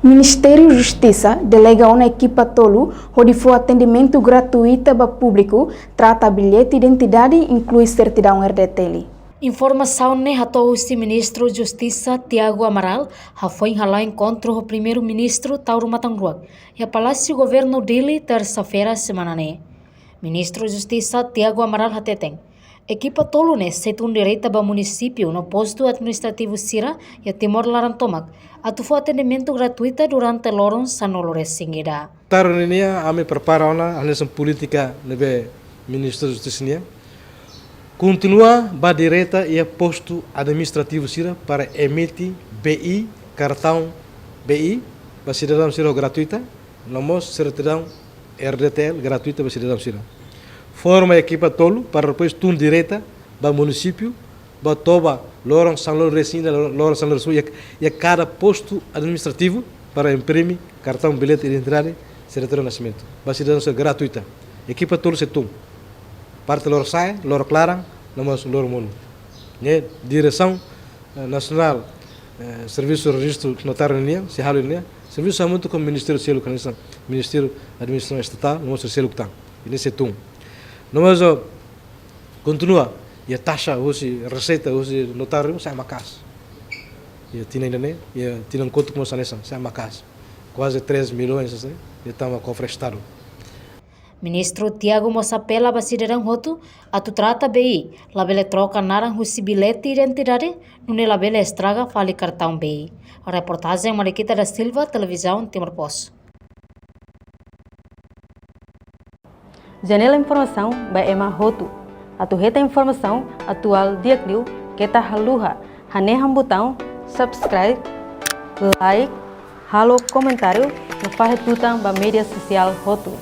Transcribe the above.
Ministério da Justiça delega uma equipa tolo onde for atendimento gratuito para público, trata bilhete de identidade e inclui certidão RDTL. Informação ne hatou o ministro da Justiça Tiago Amaral foi lá encontro o primeiro-ministro Tauro Matangrua e a Palácio Governo dele terça-feira semana ne. Ministro da Justiça Tiago Amaral hateteng. Equipa tolo ne setun direita ba município no posto administrativo Sira e Timor Larantomak atu atendimento gratuito durante lorong sanolores singida. Tarunia ame prepara ona analisan política nebe ministro da Justiça continua ba direita e posto administrativo Sira para emitir BI cartão BI para cidadão Sira gratuita, nomos certidão RDTL gratuita para cidadão Sira. Forma a equipa tolo para depois tun direita ba município ba toba lorong sanlor resina lorong sanlor sul e cada posto administrativo para imprimir cartão bilhete de identidade certidão de nascimento ba cidadão Sira gratuita. Equipa tolo setum parte lor sai lor clarang nomos lor mundo né direção nacional serviço registro notário linha se halo linha serviço muito com ministério selo canção ministério administração estatal nomos selo que tá ini setum nomos continua e a taxa hoje receita hoje notário sai macas e tinha ainda né e tinha um conto como sanessa sai macas quase 3 milhões assim e estava com estado. Ministro Tiago Mossapela basideran hotu atu trata BI labele troca narang husi bilhete identidade nune labele estraga fali cartão BI. A reportagem Mariquita da Silva, televisão Timor Poço. Janela informação ba ema hotu atu reta informação atual diakliu kita haluha haneham botão subscribe like halo comentário no farretutang ba media social hotu.